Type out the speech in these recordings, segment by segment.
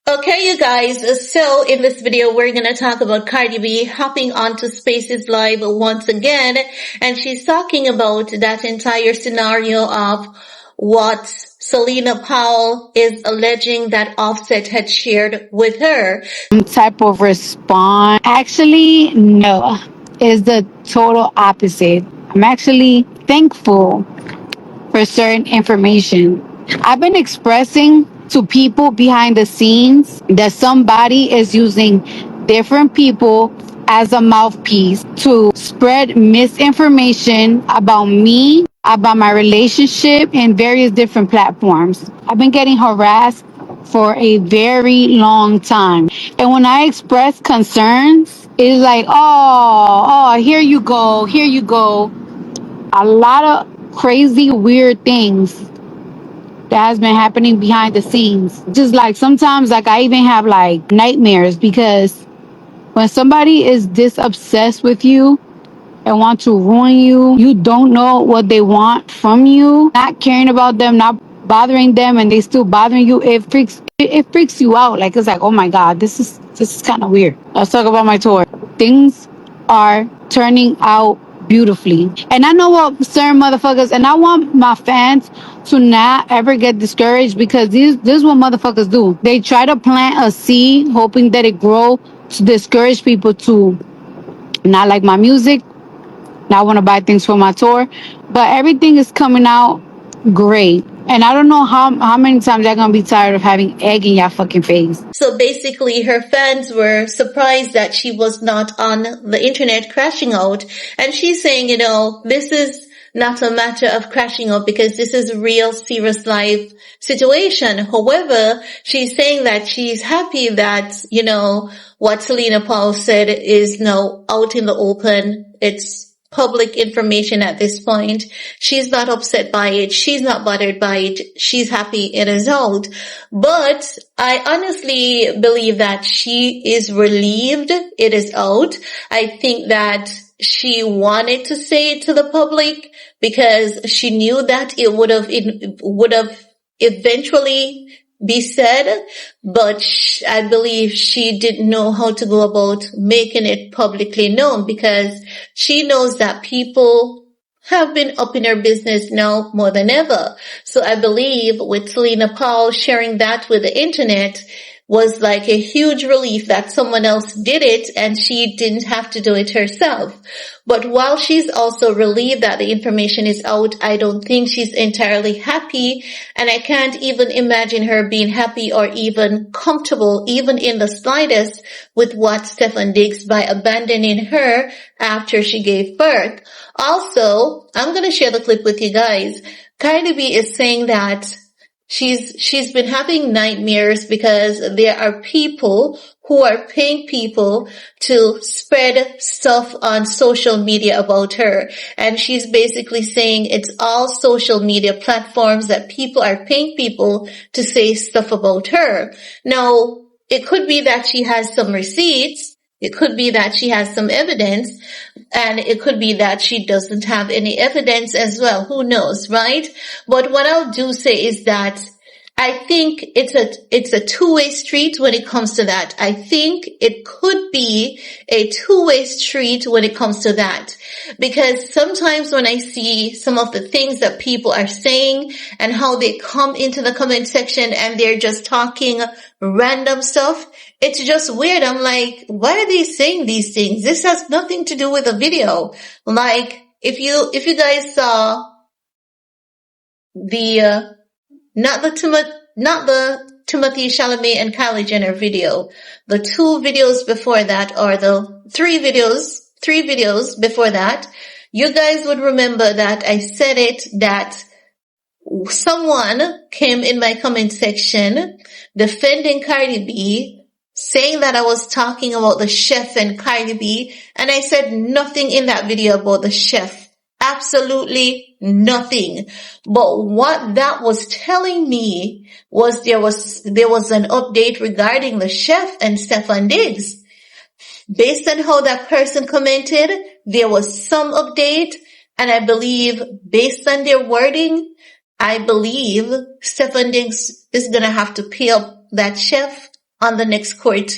Okay, you guys, so in this video, we're going to talk about Cardi B hopping onto Spaces Live once again, and she's talking about that entire scenario of what Selena Powell is alleging that Offset had shared with her. Type of response. Actually, no. It's the total opposite. I'm actually thankful for certain information. I've been expressing to people behind the scenes that somebody is using different people as a mouthpiece to spread misinformation about me, about my relationship in various different platforms. I've been getting harassed for a very long time. And when I express concerns, it's like, here you go, here you go. A lot of crazy, weird things that has been happening behind the scenes. Just like sometimes, like I even have like nightmares because when somebody is this obsessed with you and want to ruin you, you don't know what they want from you, not caring about them, not bothering them, and they still bothering you. It freaks you out. Like it's like, oh my god, this is kind of weird. Let's talk about my tour. Things are turning out beautifully, and I know what certain motherfuckers, and I want my fans to not ever get discouraged because this is what motherfuckers do. They try to plant a seed, hoping that it grow to discourage people to not like my music, not want to buy things for my tour, but everything is coming out great. And I don't know how many times y'all gonna be tired of having egg in y'all fucking face. So basically, her fans were surprised that she was not on the internet crashing out. And she's saying, this is not a matter of crashing out because this is a real serious life situation. However, she's saying that she's happy that, what Selena Powell said is now out in the open. It's public information at this point. She's not upset by it. She's not bothered by it. She's happy it is out. But I honestly believe that she is relieved it is out. I think that she wanted to say it to the public because she knew that it would have eventually be said, but I believe she didn't know how to go about making it publicly known because she knows that people have been up in her business now more than ever. So I believe with Selena Powell sharing that with the internet was like a huge relief that someone else did it and she didn't have to do it herself. But while she's also relieved that the information is out, I don't think she's entirely happy, and I can't even imagine her being happy or even comfortable, even in the slightest, with what Stefon Diggs by abandoning her after she gave birth. Also, I'm going to share the clip with you guys. CardiB is saying that she's been having nightmares because there are people who are paying people to spread stuff on social media about her. And she's basically saying it's all social media platforms that people are paying people to say stuff about her. Now, it could be that she has some receipts. It could be that she has some evidence, and it could be that she doesn't have any evidence as well. Who knows, right? But what I'll do say is that I think it's a two-way street when it comes to that. I think it could be a two-way street when it comes to that. Because sometimes when I see some of the things that people are saying and how they come into the comment section and they're just talking random stuff, it's just weird. I'm like, why are they saying these things? This has nothing to do with the video. Like, if you guys saw the not the Timothy Chalamet and Kylie Jenner video, the two videos before that, or the three videos before that, you guys would remember that I said it, that someone came in my comment section defending Cardi B, saying that I was talking about the chef and Cardi B, and I said nothing in that video about the chef. Absolutely nothing. But what that was telling me was there was an update regarding the chef and Stefon Diggs. Based on how that person commented, there was some update, and I believe based on their wording, I believe Stefon Diggs is gonna have to pay up that chef on the next court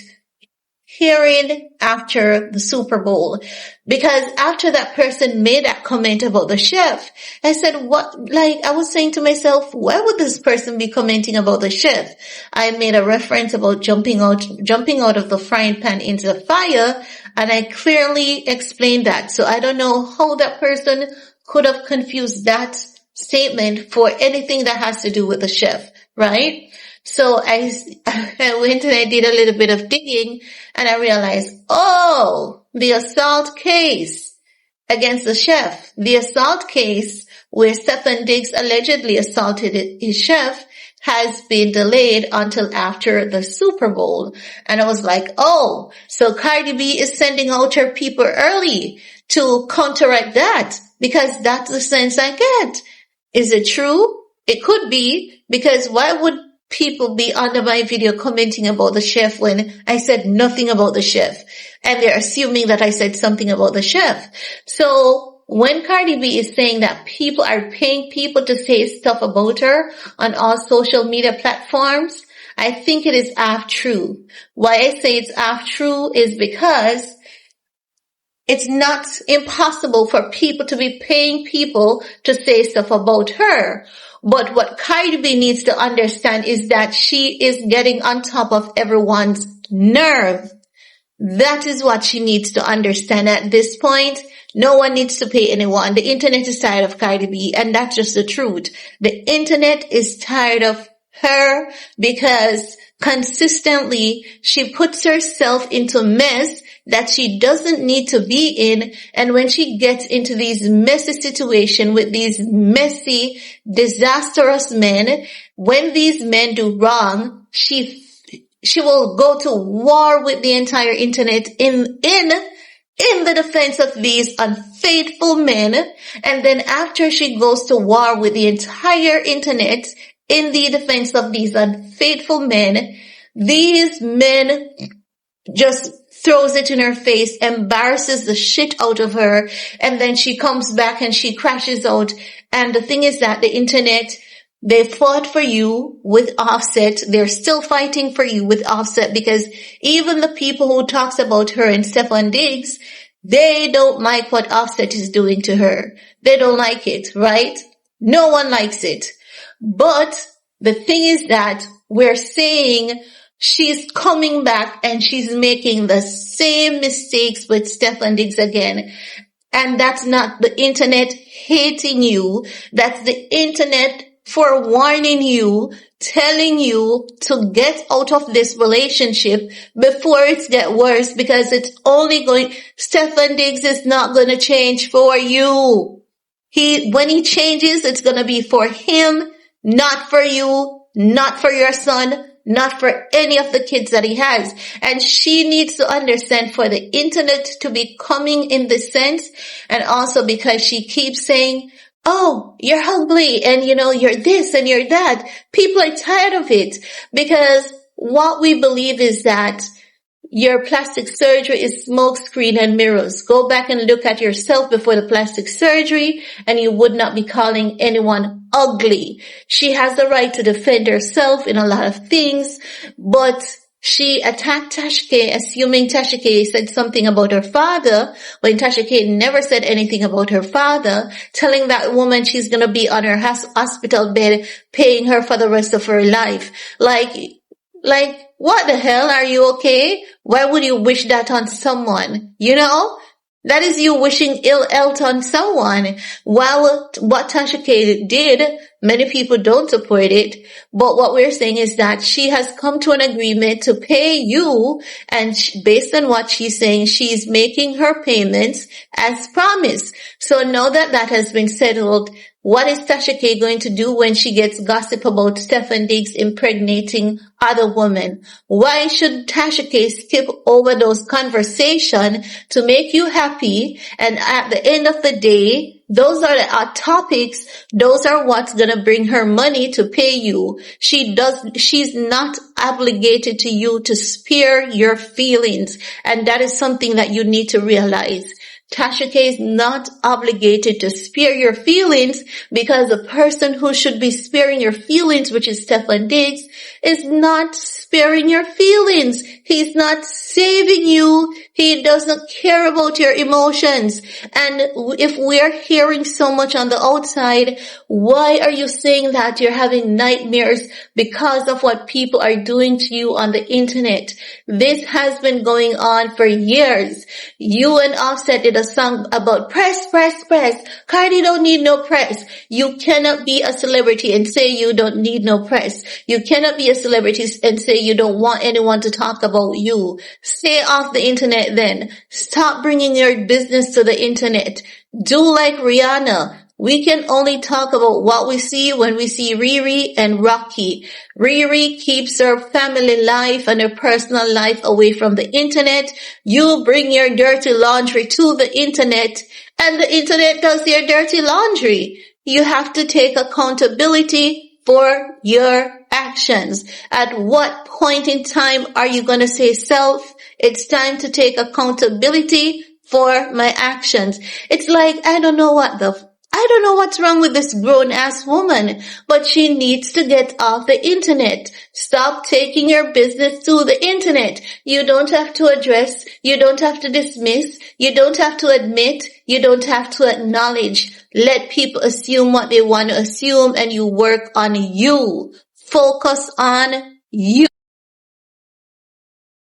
hearing after the Super Bowl. Because after that person made that comment about the chef, I said, I was saying to myself, why would this person be commenting about the chef? I made a reference about jumping out of the frying pan into the fire, and I clearly explained that. So I don't know how that person could have confused that statement for anything that has to do with the chef, right? So I went and I did a little bit of digging, and I realized, the assault case against the chef, the assault case where Stefon Diggs allegedly assaulted his chef, has been delayed until after the Super Bowl. And I was like, so CardiB is sending out her people early to counteract that, because that's the sense I get. Is it true? It could be, because why would people be under my video commenting about the chef when I said nothing about the chef? And they're assuming that I said something about the chef. So when CardiB is saying that people are paying people to say stuff about her on all social media platforms, I think it is half true. Why I say it's half true is because it's not impossible for people to be paying people to say stuff about her. But what CardiB needs to understand is that she is getting on top of everyone's nerve. That is what she needs to understand at this point. No one needs to pay anyone. The internet is tired of CardiB, and that's just the truth. The internet is tired of her because consistently she puts herself into mess that she doesn't need to be in. And when she gets into these messy situations with these messy, disastrous men, when these men do wrong, she will go to war with the entire internet in the defense of these unfaithful men. And then after she goes to war with the entire internet in the defense of these unfaithful men, these men just throws it in her face, embarrasses the shit out of her, and then she comes back and she crashes out. And the thing is that the internet, they fought for you with Offset. They're still fighting for you with Offset, because even the people who talks about her and Stefon Diggs, they don't like what Offset is doing to her. They don't like it, right? No one likes it. But the thing is that we're saying she's coming back and she's making the same mistakes with Stefon Diggs again. And that's not the internet hating you. That's the internet forewarning you, telling you to get out of this relationship before it gets worse, because it's only Stefon Diggs is not going to change for you. When he changes, it's going to be for him, not for you, not for your son, not for any of the kids that he has. And she needs to understand, for the internet to be coming in this sense, and also because she keeps saying, you're ugly, and you're this and you're that. People are tired of it, because what we believe is that your plastic surgery is smoke screen and mirrors. Go back and look at yourself before the plastic surgery, and you would not be calling anyone ugly. She has the right to defend herself in a lot of things, but she attacked Tasha K, assuming Tasha K said something about her father, when Tasha K never said anything about her father, telling that woman she's going to be on her hospital bed, paying her for the rest of her life. Like, what the hell? Are you okay? Why would you wish that on someone? That is you wishing ill health on someone. While what Tasha K did, many people don't support it. But what we're saying is that she has come to an agreement to pay you, and based on what she's saying, she's making her payments as promised. So now that that has been settled, what is Tasha K going to do when she gets gossip about Stefon Diggs impregnating other women? Why should Tasha K skip over those conversations to make you happy? And at the end of the day, those are the topics. Those are what's going to bring her money to pay you. She's not obligated to you to spare your feelings. And that is something that you need to realize. Tasha K is not obligated to spare your feelings because the person who should be sparing your feelings, which is Stefon Diggs, is not sparing your feelings. He's not saving you. He doesn't care about your emotions. And if we're hearing so much on the outside, why are you saying that you're having nightmares because of what people are doing to you on the internet? This has been going on for years. You and Offset did a song about press, press, press. Cardi don't need no press. You cannot be a celebrity and say you don't need no press. You cannot be a celebrity and say you don't want anyone to talk about you. Stay off the internet then. Stop bringing your business to the internet. Do like Rihanna. We can only talk about what we see when we see Riri and Rocky. Riri keeps her family life and her personal life away from the internet. You bring your dirty laundry to the internet, and the internet does your dirty laundry. You have to take accountability for your actions. At what point in time are you going to say, self, it's time to take accountability for my actions? It's like, I don't know what's wrong with this grown-ass woman, but she needs to get off the internet. Stop taking your business to the internet. You don't have to address, you don't have to dismiss, you don't have to admit, you don't have to acknowledge. Let people assume what they want to assume, and you work on you. Focus on you.